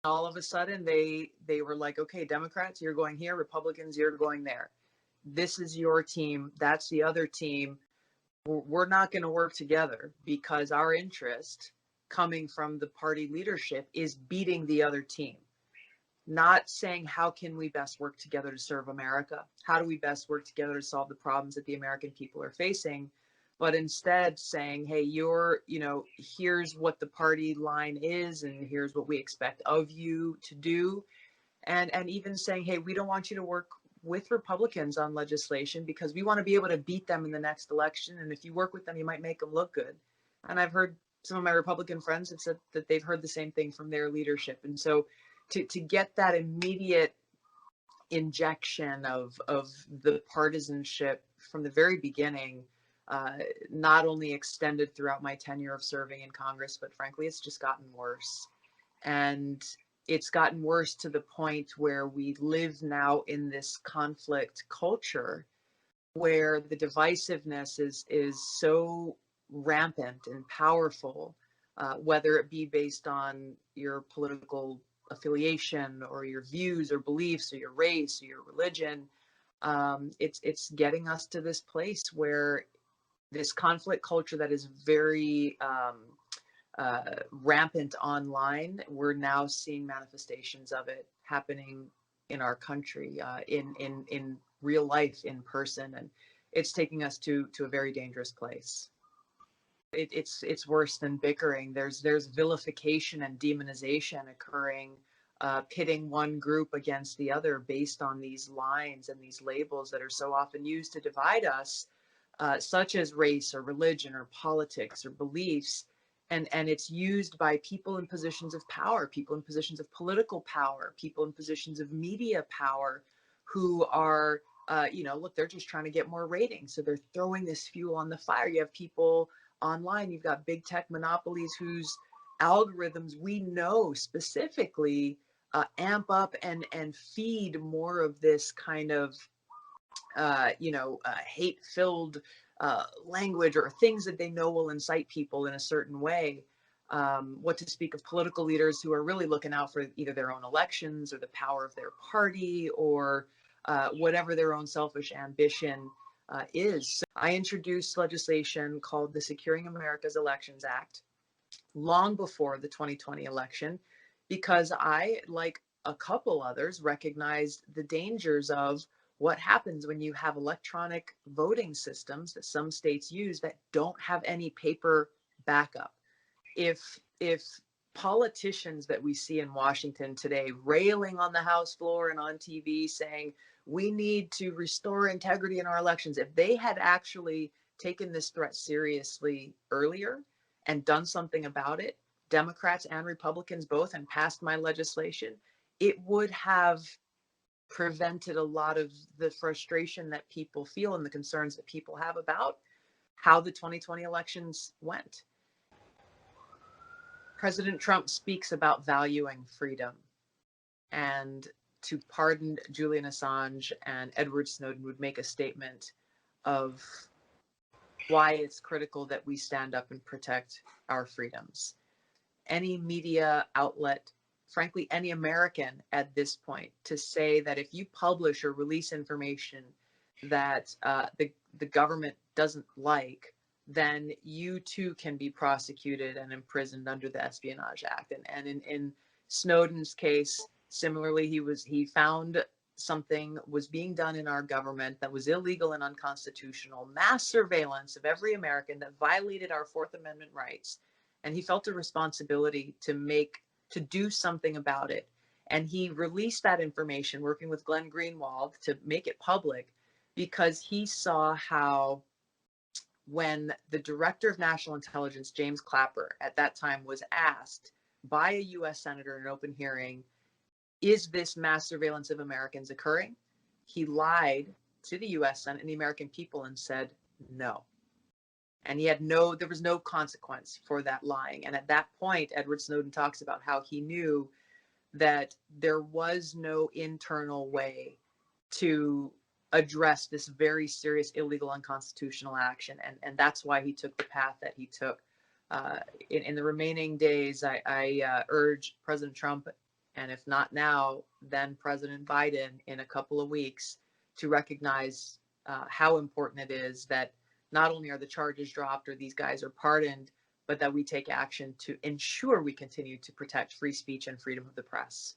All of a sudden, they were like, okay, Democrats, you're going here, Republicans, you're going there. This is your team. That's the other team. We're not going to work together because our interest coming from the party leadership is beating the other team, not saying how can we best work together to serve America? How do we best work together to solve the problems that the American people are facing? But instead saying, hey, here's what the party line is and here's what we expect of you to do. And even saying, hey, we don't want you to work with Republicans on legislation because we want to be able to beat them in the next election. And if you work with them, you might make them look good. And I've heard some of my Republican friends have said that they've heard the same thing from their leadership. And so to get that immediate injection of the partisanship from the very beginning, not only extended throughout my tenure of serving in Congress, but frankly, it's just gotten worse. And it's gotten worse to the point where we live now in this conflict culture where the divisiveness is so rampant and powerful, whether it be based on your political affiliation or your views or beliefs or your race or your religion. It's getting us to this place where this conflict culture that is very rampant online, we're now seeing manifestations of it happening in our country, in real life, in person, and it's taking us to a very dangerous place. It's worse than bickering. There's vilification and demonization occurring, pitting one group against the other based on these lines and these labels that are so often used to divide us, such as race or religion or politics or beliefs. And it's used by people in positions of power, people in positions of political power, people in positions of media power who are, look, they're just trying to get more ratings. So they're throwing this fuel on the fire. You have people online, you've got big tech monopolies whose algorithms we know specifically amp up and feed more of this kind of hate-filled language or things that they know will incite people in a certain way. What to speak of political leaders who are really looking out for either their own elections or the power of their party or whatever their own selfish ambition is. So I introduced legislation called the Securing America's Elections Act long before the 2020 election because I, like a couple others, recognized the dangers of what happens when you have electronic voting systems that some states use that don't have any paper backup. If politicians that we see in Washington today railing on the House floor and on TV saying we need to restore integrity in our elections, if they had actually taken this threat seriously earlier and done something about it, Democrats and Republicans both, and passed my legislation, it would have prevented a lot of the frustration that people feel and the concerns that people have about how the 2020 elections went. President Trump speaks about valuing freedom, and to pardon Julian Assange and Edward Snowden would make a statement of why it's critical that we stand up and protect our freedoms. Any media outlet, frankly, any American at this point, to say that if you publish or release information that the government doesn't like, then you too can be prosecuted and imprisoned under the Espionage Act. And in Snowden's case, similarly, he found something was being done in our government that was illegal and unconstitutional, mass surveillance of every American that violated our Fourth Amendment rights. And he felt a responsibility to do something about it. And he released that information, working with Glenn Greenwald to make it public, because he saw how when the director of national intelligence, James Clapper, at that time was asked by a U.S. senator in an open hearing, is this mass surveillance of Americans occurring? He lied to the U.S. Senate and the American people and said no. And there was no consequence for that lying. And at that point, Edward Snowden talks about how he knew that there was no internal way to address this very serious illegal unconstitutional action. And that's why he took the path that he took. In the remaining days, I urge President Trump and if not now, then President Biden in a couple of weeks, to recognize how important it is that not only are the charges dropped or these guys are pardoned, but that we take action to ensure we continue to protect free speech and freedom of the press.